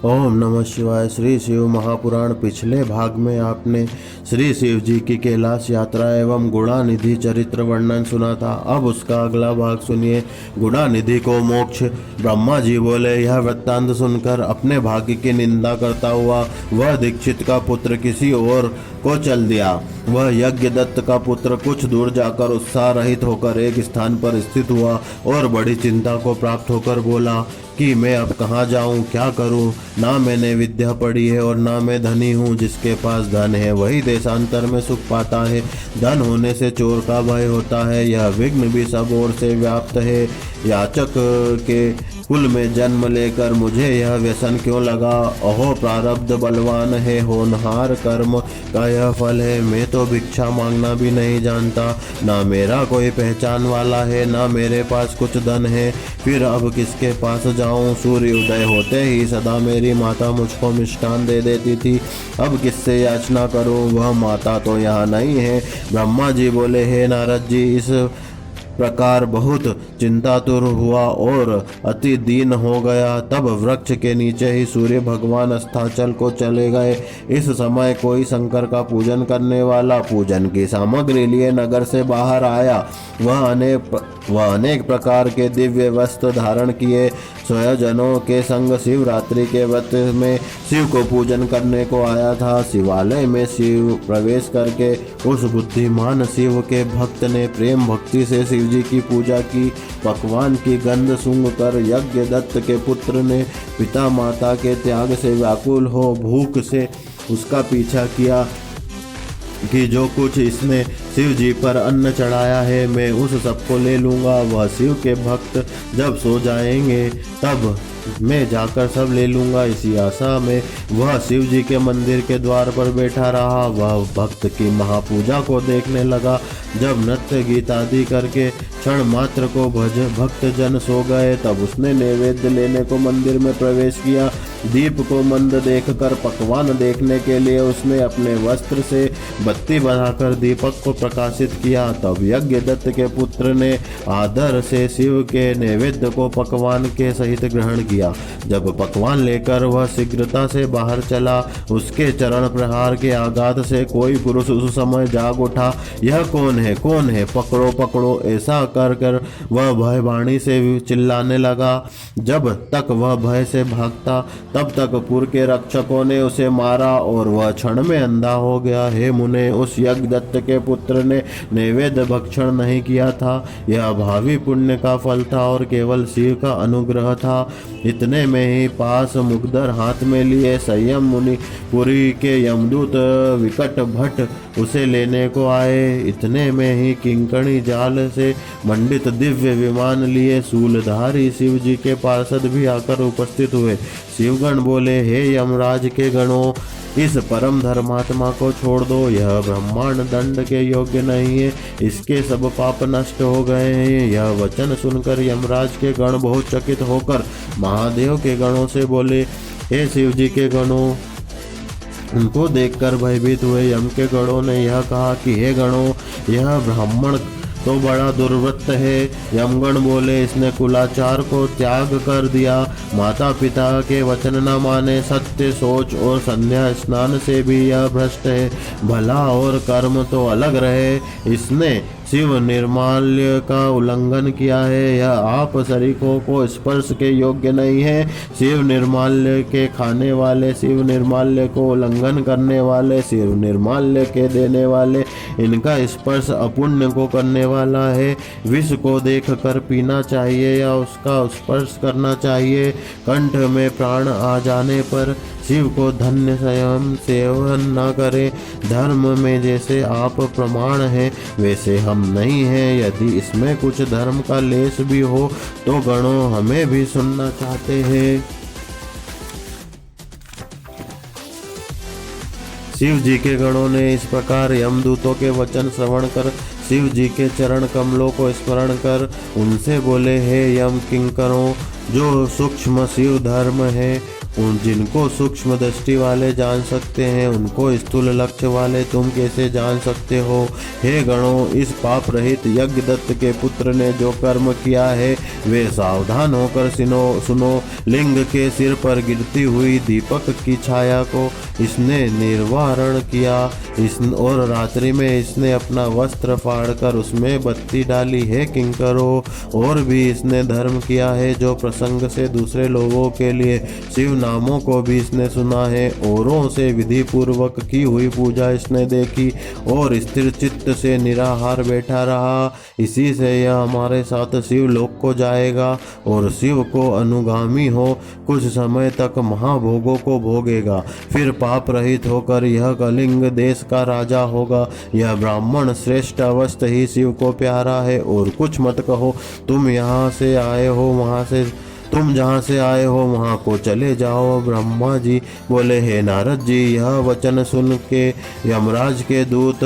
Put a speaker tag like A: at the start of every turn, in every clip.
A: ओम नमः शिवाय। श्री शिव महापुराण। पिछले भाग में आपने श्री शिव जी की कैलाश यात्रा एवं गुणानिधि चरित्र वर्णन सुना था। अब उसका अगला भाग सुनिए। गुणानिधि को मोक्ष। ब्रह्मा जी बोले, यह वृत्तांत सुनकर अपने भाग्य की निंदा करता हुआ वह दीक्षित का पुत्र किसी और को चल दिया। वह यज्ञदत्त का पुत्र कुछ दूर जाकर उत्साह रहित होकर एक स्थान पर स्थित हुआ और बड़ी चिंता को प्राप्त होकर बोला कि मैं अब कहाँ जाऊँ, क्या करूँ। ना मैंने विद्या पढ़ी है और ना मैं धनी हूँ। जिसके पास धन है वही देशांतर में सुख पाता है। धन होने से चोर का भय होता है। यह विघ्न भी सब ओर से व्याप्त है। याचक के कुल में जन्म लेकर मुझे यह व्यसन क्यों लगा। अहो प्रारब्ध बलवान है, होनहार कर्म का यह फल है। मैं तो भिक्षा मांगना भी नहीं जानता। ना मेरा कोई पहचान वाला है, ना मेरे पास कुछ धन है। फिर अब किसके पास जाऊं। सूर्य उदय होते ही सदा मेरी माता मुझको मिष्ठान दे देती थी। अब किससे याचना करूं। वह माता तो यहाँ नहीं है। ब्रह्मा जी बोले, हे नारद जी, इस प्रकार बहुत चिंतातुर हुआ और अति दीन हो गया। तब वृक्ष के नीचे ही सूर्य भगवान अस्ताचल को चले गए। इस समय कोई शंकर का पूजन करने वाला पूजन की सामग्री लिए नगर से बाहर आया। वह अनेक प्रकार के दिव्य वस्त्र धारण किए स्वयंजनों के संग शिवरात्रि के व्रत में शिव को पूजन करने को आया था। शिवालय में शिव प्रवेश करके उस बुद्धिमान शिव के भक्त ने प्रेम भक्ति से शिव जी की पूजा की। पकवान की गंध सूंघकर यज्ञदत्त के पुत्र ने पिता माता के त्याग से व्याकुल हो भूख से उसका पीछा किया कि जो कुछ इसने शिव जी पर अन्न चढ़ाया है मैं उस सबको ले लूँगा। वह शिव के भक्त जब सो जाएंगे तब मैं जाकर सब ले लूँगा। इसी आशा में वह शिव जी के मंदिर के द्वार पर बैठा रहा। वह भक्त की महापूजा को देखने लगा। जब नृत्य गीत आदि करके क्षण मात्र को भक्त जन सो गए तब उसने नैवेद्य लेने को मंदिर में प्रवेश किया। दीप को मंद देखकर पकवान देखने के लिए उसने अपने वस्त्र से बत्ती बनाकर दीपक को प्रकाशित किया। तब यज्ञदत्त के पुत्र ने आदर से शिव के नैवेद्य को पकवान के सहित ग्रहण किया। जब पकवान लेकर वह शीघ्रता से बाहर चला, उसके चरण प्रहार के आघात से कोई पुरुष उस समय जाग उठा। यह कौन है, कौन है, पकड़ो पकड़ो। ऐसा कर कर वह भयवाणी से चिल्लाने लगा। जब तक वह भय से भागता तब तक पुर के रक्षकों ने उसे मारा और वह क्षण में अंधा हो गया। हे मुने, उस यज्ञदत्त के पुत्र ने नैवेद्य भक्षण नहीं किया था। यह भावी पुण्य का फल था और केवल शिव का अनुग्रह था। इतने में ही पास मुगदर हाथ में लिए संयम मुनि पुरी के यमदूत विकट भट्ट उसे लेने को आए। इतने में ही किंकणी जाल से मंडित दिव्य विमान लिए शूलधारी शिव जी के पार्षद भी आकर उपस्थित हुए। शिवगण बोले, हे यमराज के गणों, इस परम धर्मात्मा को छोड़ दो। यह ब्रह्मांड दंड के योग्य नहीं है। इसके सब पाप नष्ट हो गए हैं। यह वचन सुनकर यमराज के गण बहुत चकित होकर महादेव के गणों से बोले, हे शिव जी के गणों। उनको देखकर भयभीत हुए यम के गणों ने यह कहा कि हे गणों, यह ब्राह्मण तो बड़ा दुर्वृत्त है। यमगण बोले, इसने कुलाचार को त्याग कर दिया, माता पिता के वचन न माने, सत्य सोच और संध्या स्नान से भी यह भ्रष्ट है। भला और कर्म तो अलग रहे, इसने शिव निर्माल्य का उल्लंघन किया है। यह आप शरीकों को स्पर्श के योग्य नहीं है। शिव निर्माल्य के खाने वाले, शिव निर्माल्य को उल्लंघन करने वाले, शिव निर्माल्य के देने वाले, इनका स्पर्श अपुण्य को करने वाला है। विष को देखकर पीना चाहिए या उसका स्पर्श करना चाहिए। कंठ में प्राण आ जाने पर शिव को धन्य स्वयं सेवन न करें। धर्म में जैसे आप प्रमाण हैं वैसे हम नहीं हैं। यदि इसमें कुछ धर्म का लेस भी हो तो गणों हमें भी सुनना चाहते हैं। शिव जी के गणों ने इस प्रकार यमदूतों के वचन श्रवण कर शिव जी के चरण कमलों को स्मरण कर उनसे बोले, हे यम किंकरों, जो सूक्ष्म शिव धर्म है उन जिनको सूक्ष्म दृष्टि वाले जान सकते हैं, उनको स्थूल लक्ष्य वाले तुम कैसे जान सकते हो? हे गणों, इस पाप रहित यज्ञदत्त के पुत्र ने जो कर्म किया है वे सावधान होकर सुनो। लिंग के सिर पर गिरती हुई दीपक की छाया को इसने निर्वारण किया। और रात्रि में इसने अपना वस्त्र फाड़कर उसमें बत्ती डाली है किंकरो। और भी इसने धर्म किया है जो प्रसंग से दूसरे लोगों के लिए शिव नामों को भी इसने सुना है। औरों से विधि पूर्वक की हुई पूजा इसने देखी और स्थिर चित्त से निराहार बैठा रहा। इसी से यह हमारे साथ शिव लोक को जाएगा और शिव को अनुगामी हो कुछ समय तक महाभोगों को भोगेगा। फिर पाप रहित होकर यह कलिंग देश का राजा होगा। यह ब्राह्मण श्रेष्ठ अवस्थ ही शिव को प्यारा है। और कुछ मत कहो, तुम जहाँ से आए हो वहाँ को चले जाओ। ब्रह्मा जी बोले, हे नारद जी, यह वचन सुन के यमराज के दूत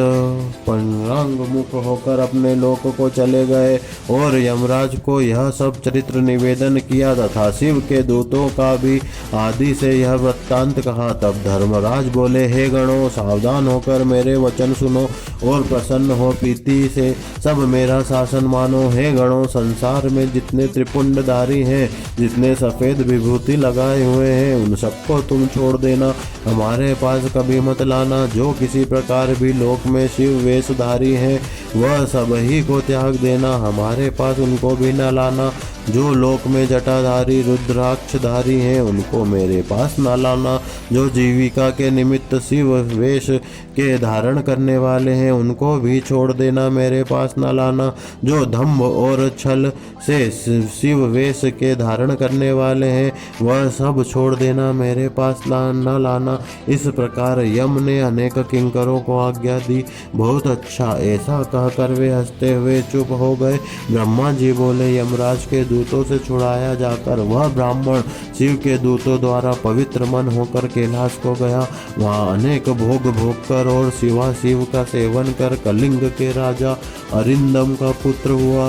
A: पंगांग मुख होकर अपने लोक को चले गए और यमराज को यह सब चरित्र निवेदन किया तथा शिव के दूतों का भी आदि से यह वृत्तांत कहा। तब धर्मराज बोले, हे गणों, सावधान होकर मेरे वचन सुनो और प्रसन्न हो प्रीति से सब मेरा शासन मानो। हे गणों, संसार में जितने त्रिपुंडधारी हैं, जितने सफ़ेद विभूति लगाए हुए हैं, उन सबको तुम छोड़ देना, हमारे पास कभी मत लाना। जो किसी प्रकार भी लोक में शिव वेशधारी हैं वह सब ही को त्याग देना, हमारे पास उनको भी न लाना। जो लोक में जटाधारी रुद्राक्षधारी हैं उनको मेरे पास न लाना। जो जीविका के निमित्त शिव वेश के धारण करने वाले हैं उनको भी छोड़ देना, मेरे पास न लाना। जो दंभ और छल से शिव वेश के धारण करने वाले हैं वह सब छोड़ देना, मेरे पास न लाना। इस प्रकार यम ने अनेक किंकरों को आज्ञा दी। बहुत अच्छा, ऐसा कहकर वे हंसते हुए चुप हो गए। ब्रह्मा जी बोले, यमराज के दूतों से छुड़ाया जाकर वह ब्राह्मण शिव के दूतों द्वारा पवित्र मन होकर कैलाश को गया। वहाँ अनेक भोग भोगकर और शिव का सेवन कर कलिंग के राजा अरिंदम का पुत्र हुआ।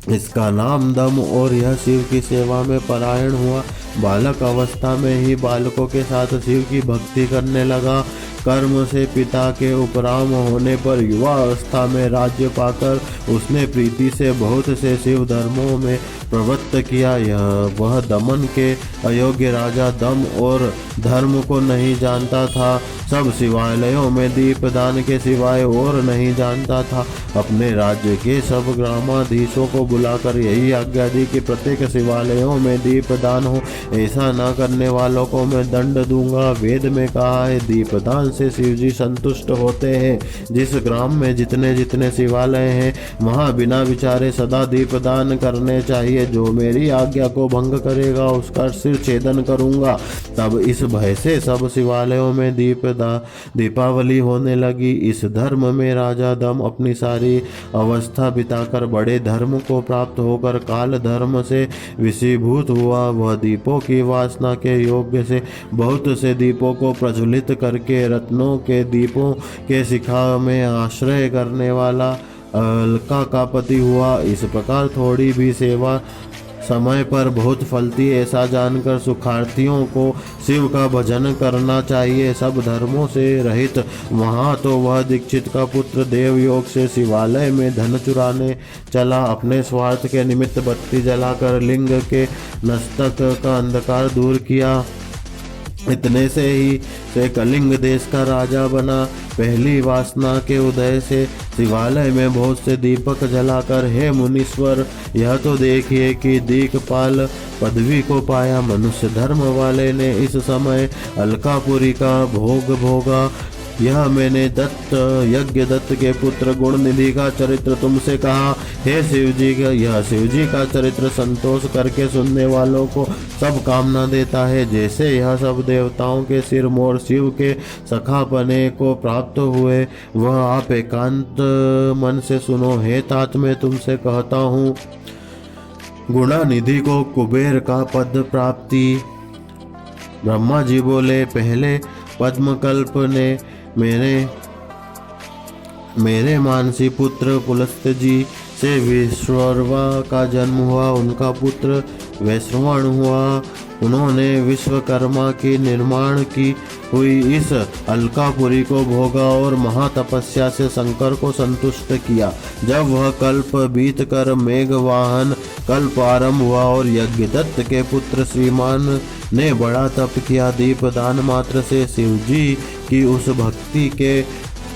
A: इसका नाम दम और यह शिव की सेवा में परायण हुआ। बालक अवस्था में ही बालकों के साथ शिव की भक्ति करने लगा। कर्म से पिता के उपराम होने पर युवा अवस्था में राज्य पाकर उसने प्रीति से बहुत से शिव धर्मों में प्रवृत्त किया। वह दमन के अयोग्य राजा दम और धर्म को नहीं जानता था। सब शिवालयों में दीपदान के सिवाय और नहीं जानता था। अपने राज्य के सब ग्रामाधीशों को बुलाकर यही आज्ञा दी कि प्रत्येक शिवालयों में दीपदान हो। ऐसा न करने वालों को मैं दंड दूंगा। वेद में कहा है, दीपदान से शिवजी संतुष्ट होते हैं। जिस ग्राम में जितने जितने शिवालय हैं वहाँ बिना विचारे सदा दीपदान करने चाहिए। जो मेरी आज्ञा को भंग करेगा उसका सिर छेदन करूंगा। तब इस भय से सब शिवालयों में दीपावली होने लगी। इस धर्म में राजा दम अपनी सारी अवस्था बिताकर बड़े धर्म को प्राप्त होकर काल धर्म से विषीभूत हुआ। वह दीपों की वासना के योग्य से बहुत से दीपों को प्रज्वलित करके रत्नों के दीपों के शिखा में आश्रय करने वाला अलका का पति हुआ। इस प्रकार थोड़ी भी सेवा समय पर बहुत फलती, ऐसा जानकर सुखार्थियों को शिव का भजन करना चाहिए। सब धर्मों से रहित वहाँ तो वह दीक्षित का पुत्र देवयोग से शिवालय में धन चुराने चला। अपने स्वार्थ के निमित्त बत्ती जलाकर लिंग के मस्तक का अंधकार दूर किया। इतने से ही से कलिंग देश का राजा बना। पहली वासना के उदय से शिवालय में बहुत से दीपक जलाकर, हे मुनीश्वर, यह तो देखिए कि दीकपाल पदवी को पाया। मनुष्य धर्म वाले ने इस समय अलकापुरी का भोग भोगा। यह मैंने यज्ञ दत्त के पुत्र गुणनिधि का चरित्र तुमसे कहा। हे शिवजी का यह शिवजी का चरित्र संतोष करके सुनने वालों को सब कामना देता है। जैसे यह सब देवताओं के सिर मोर शिव के सखापने को प्राप्त हुए, वह आप एकांत मन से सुनो। हे तात, मैं तुमसे कहता हूँ, गुणानिधि को कुबेर का पद प्राप्ति। ब्रह्मा जी बोले, पहले पद्मकल्प ने मेरे मानसी पुत्र पुलस्त्य जी से विश्ववा का जन्म हुआ। उनका पुत्र वैश्रवण हुआ। उन्होंने विश्वकर्मा की निर्माण की हुई इस अलकापुरी को भोगा और महातपस्या से शंकर को संतुष्ट किया। जब वह कल्प बीत कर मेघवाहन कल्प आरंभ हुआ और यज्ञदत्त के पुत्र श्रीमान ने बड़ा तप किया। दीपदान मात्र से शिवजी की उस भक्ति के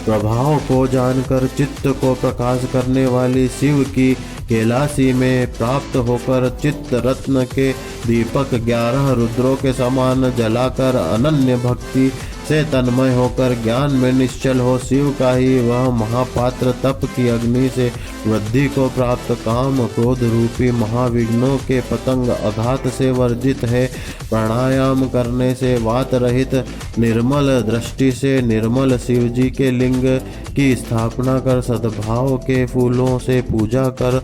A: प्रभाव को जानकर चित्त को प्रकाश करने वाली शिव की कैलाशी में प्राप्त होकर चित्त रत्न के दीपक 11 रुद्रों के समान जलाकर अनन्य भक्ति से तन्मय होकर ज्ञान में निश्चल हो शिव का ही वह महापात्र तप की अग्नि से वृद्धि को प्राप्त काम क्रोध रूपी महाविघ्नों के पतंग अघात से वर्जित है। प्राणायाम करने से वात रहित निर्मल दृष्टि से निर्मल शिवजी के लिंग की स्थापना कर सद्भाव के फूलों से पूजा कर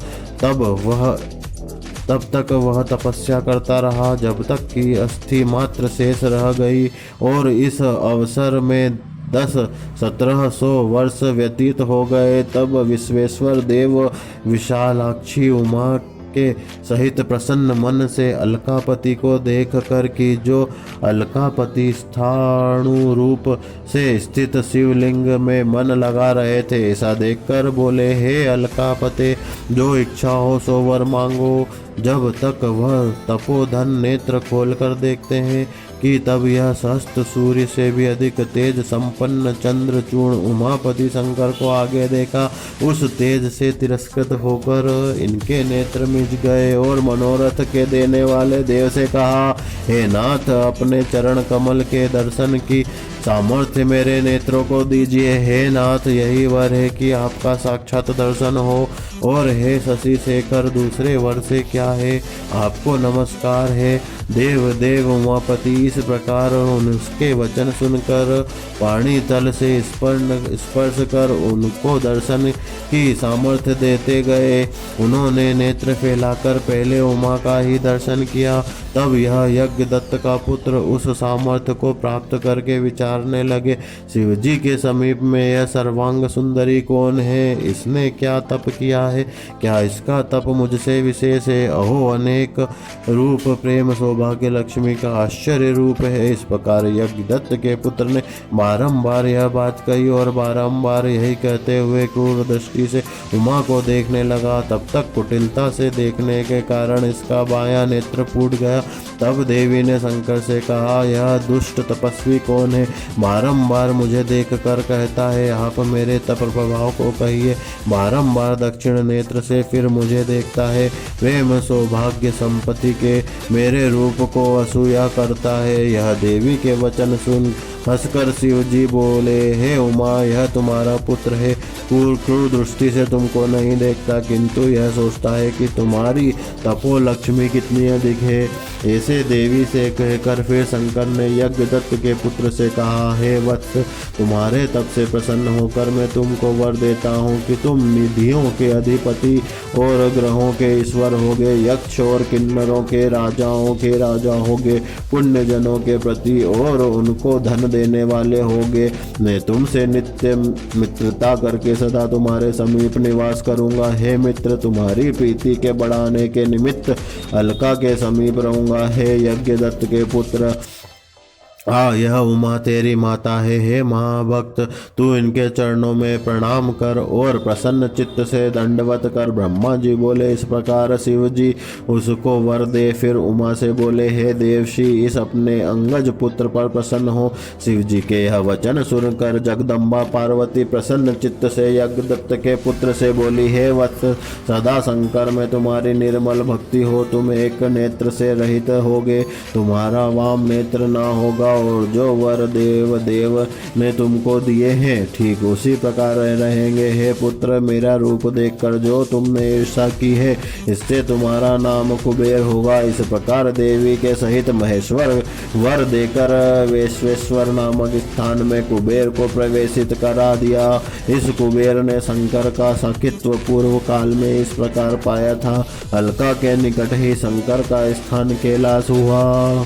A: तब तक वह तपस्या करता रहा जब तक कि अस्थि मात्र शेष रह गई और इस अवसर में 10-1700 वर्ष व्यतीत हो गए। तब विश्वेश्वर देव विशालाक्षी उमा के सहित प्रसन्न मन से अलकापति को देख कर कि जो अलकापति स्थाणु रूप से स्थित शिवलिंग में मन लगा रहे थे, ऐसा देखकर बोले, हे अलकापते, जो इच्छा हो सो वर मांगो। जब तक वह तपोधन नेत्र खोलकर देखते हैं कि तब यह सहस्त्र सूर्य से भी अधिक तेज संपन्न चंद्रचूर्ण उमापति शंकर को आगे देखा। उस तेज से तिरस्कृत होकर इनके नेत्र मिज गए और मनोरथ के देने वाले देव से कहा, हे नाथ, अपने चरण कमल के दर्शन की सामर्थ्य मेरे नेत्रों को दीजिए। हे नाथ, यही वर है कि आपका साक्षात दर्शन हो। और हे शशि शेखर, दूसरे वर से क्या है? आपको नमस्कार है। देव उमापति इस प्रकार उनके वचन सुनकर पाणी तल से स्पर्श कर उनको दर्शन की सामर्थ्य देते गए। उन्होंने नेत्र फैलाकर पहले उमा का ही दर्शन किया। तब यह यज्ञदत्त का पुत्र उस सामर्थ्य को प्राप्त करके विचारने लगे, शिवजी के समीप में यह सर्वांग सुंदरी कौन है? इसने क्या तप किया है? क्या इसका तप मुझसे विशेष है? अहो, अनेक रूप प्रेम सौभाग्य लक्ष्मी का आश्चर्य रूप है। इस प्रकार यज्ञदत्त के पुत्र ने बारंबार यह बात कही और बारंबार यही कहते हुए क्रूर दृष्टि से उमा को देखने लगा। तब तक कुटिलता से देखने के कारण इसका बायां नेत्र फूट गया। तब देवी ने शंकर से कहा, यह दुष्ट तपस्वी कौन है? बारंबार मुझे देखकर कहता है, आप मेरे तप प्रभाव को कहिए। बारंबार दक्षिण नेत्र से फिर मुझे देखता है। प्रेम सौभाग्य संपत्ति के मेरे रूप को असूया करता है। यह देवी के वचन सुन हंसकर शिवजी बोले, हे उमा, यह तुम्हारा पुत्र है। क्रूर दृष्टि से तुमको नहीं देखता, किंतु यह सोचता है कि तुम्हारी तपो लक्ष्मी कितनी अधिक है। ऐसे देवी से कहकर फिर शंकर ने यज्ञदत्त के पुत्र से कहा, हे वत्स, तुम्हारे तप से प्रसन्न होकर मैं तुमको वर देता हूँ कि तुम निधियों के अधिपति और ग्रहों के ईश्वर होगे। यक्ष और किन्नरों के राजाओं के राजा होगे। पुण्य जनों के प्रति और उनको धन देने वाले होगे। मैं तुमसे नित्य मित्रता करके सदा तुम्हारे समीप निवास करूंगा। हे मित्र, तुम्हारी प्रीति के बढ़ाने के निमित्त अलका के समीप रहूंगा। हे यज्ञदत्त के पुत्र, यह उमा तेरी माता है। हे महाभक्त, तू इनके चरणों में प्रणाम कर और प्रसन्न चित्त से दंडवत कर। ब्रह्मा जी बोले, इस प्रकार शिव जी उसको वर दे। फिर उमा से बोले, हे देवशी, इस अपने अंगज पुत्र पर प्रसन्न हो। शिव जी के यह वचन सुनकर जगदम्बा पार्वती प्रसन्न चित्त से यज्ञदत्त के पुत्र से बोली, हे वत्स, सदा शंकर में तुम्हारी निर्मल भक्ति हो। तुम एक नेत्र से रहित होगे, तुम्हारा वाम नेत्र ना होगा और जो वर देव ने तुमको दिए हैं ठीक उसी प्रकार रहेंगे। हे पुत्र, मेरा रूप देखकर जो तुमने ईर्षा की है, इससे तुम्हारा नाम कुबेर होगा। इस प्रकार देवी के सहित महेश्वर वर देकर वैश्वेश्वर नामक स्थान में कुबेर को प्रवेशित करा दिया। इस कुबेर ने शंकर का सखित्व पूर्व काल में इस प्रकार पाया था। अलका के निकट ही शंकर का स्थान कैलाश हुआ।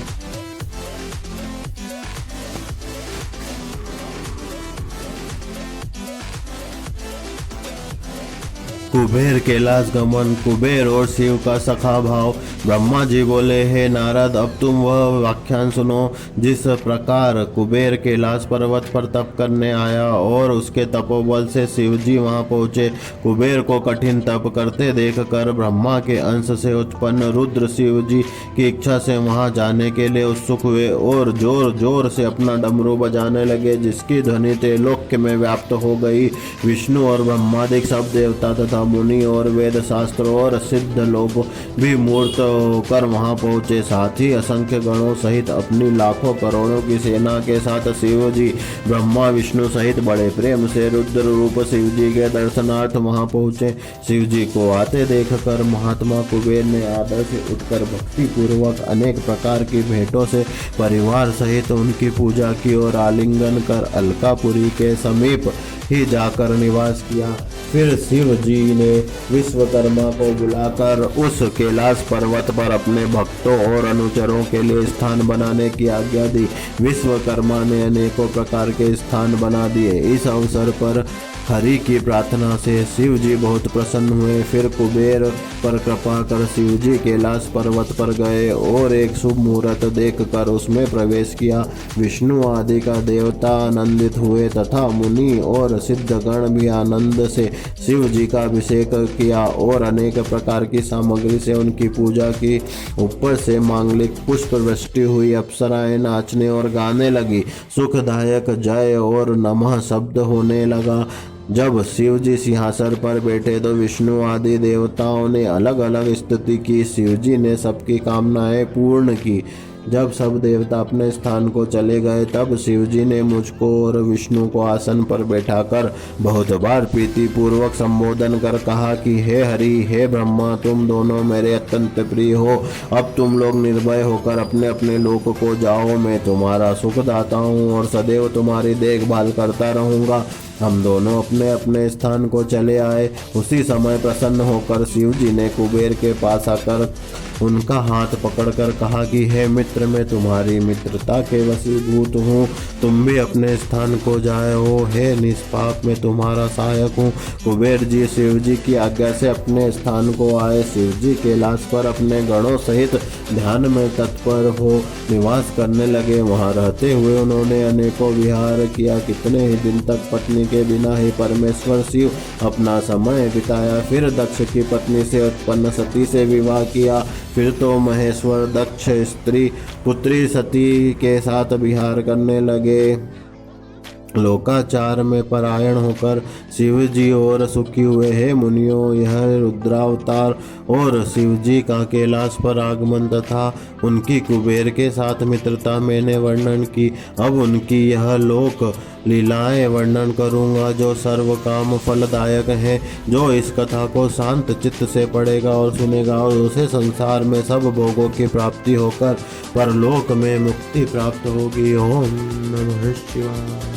A: कुबेर कैलाश गमन। कुबेर और शिव का सखा भाव। ब्रह्मा जी बोले, हे नारद, अब तुम वह व्याख्यान सुनो जिस प्रकार कुबेर कैलाश पर्वत पर तप करने आया और उसके तपोबल से शिव जी वहां पहुंचे। कुबेर को कठिन तप करते देखकर ब्रह्मा के अंश से उत्पन्न रुद्र शिव जी की इच्छा से वहां जाने के लिए उत्सुक हुए और जोर जोर से अपना डमरू बजाने लगे, जिसकी ध्वनि त्रैलोक्य में व्याप्त हो गई। विष्णु और ब्रह्मादिक सब देवता तथा मुनि और वेद शास्त्र और सिद्ध लोग भी मूर्त होकर वहां पहुंचे। साथ ही असंख्य गणों सहित अपनी लाखों करोड़ों की सेना के साथ शिव जी ब्रह्मा विष्णु सहित बड़े प्रेम से रुद्र रूप शिव जी के दर्शनार्थ वहां पहुंचे। शिव जी को आते देखकर महात्मा कुबेर ने आदर से उठकर भक्ति पूर्वक अनेक प्रकार की भेंटों से परिवार सहित उनकी पूजा की और आलिंगन कर अलकापुरी के समीप ही जाकर निवास किया। फिर शिव जी ने विश्वकर्मा को बुलाकर उस कैलाश पर्वत पर अपने भक्तों और अनुचरों के लिए स्थान बनाने की आज्ञा दी। विश्वकर्मा ने अनेकों प्रकार के स्थान बना दिए। इस अवसर पर हरि की प्रार्थना से शिव जी बहुत प्रसन्न हुए। फिर कुबेर पर कृपा कर शिव जी कैलाश पर्वत पर गए और एक शुभ मुहूर्त देखकर उसमें प्रवेश किया। विष्णु आदि का देवता आनंदित हुए तथा मुनि और सिद्धगण भी आनंद से शिव जी का अभिषेक किया और अनेक प्रकार की सामग्री से उनकी पूजा की। ऊपर से मांगलिक पुष्प वृष्टि हुई, अप्सराएं नाचने और गाने लगी, सुखदायक जय और नमः शब्द होने लगा। जब शिव जी सिंहासन पर बैठे तो विष्णु आदि देवताओं ने अलग अलग स्तुति की। शिव जी ने सबकी कामनाएं पूर्ण की। जब सब देवता अपने स्थान को चले गए तब शिव जी ने मुझको और विष्णु को आसन पर बैठाकर बहुत बार प्रीति पूर्वक संबोधन कर कहा कि हे हरि, हे ब्रह्मा, तुम दोनों मेरे अत्यंत प्रिय हो। अब तुम लोग निर्भय होकर अपने अपने लोक को जाओ। मैं तुम्हारा सुखदाता हूँ और सदैव तुम्हारी देखभाल करता रहूँगा। हम दोनों अपने अपने स्थान को चले आए। उसी समय प्रसन्न होकर शिव जी ने कुबेर के पास आकर उनका हाथ पकड़कर कहा कि हे मित्र, मैं तुम्हारी मित्रता के वशीभूत हूँ, तुम भी अपने स्थान को जाए हो। हे निष्पाप, मैं तुम्हारा सहायक हूँ। कुबेर जी शिव जी की आज्ञा से अपने स्थान को आए। शिव जी कैलाश पर अपने गणों सहित ध्यान में तत्पर हो निवास करने लगे। वहाँ रहते हुए उन्होंने अनेकों विहार किया। कितने ही दिन तक पत्नी के बिना ही परमेश्वर शिव अपना समय बिताया। फिर दक्ष की पत्नी से उत्पन्न सती से विवाह किया। फिर तो महेश्वर दक्ष स्त्री पुत्री सती के साथ विहार करने लगे। लोकाचार में परायण होकर शिव जी और सुखी हुए। हे मुनियों, यह रुद्रावतार और शिव जी का कैलाश पर आगमन तथा उनकी कुबेर के साथ मित्रता मैंने वर्णन की। अब उनकी यह लोक लीलाएं वर्णन करूंगा जो सर्व काम फलदायक हैं। जो इस कथा को शांत चित्त से पढ़ेगा और सुनेगा और उसे संसार में सब भोगों की प्राप्ति होकर परलोक में मुक्ति प्राप्त होगी। ओम नमः शिवाय।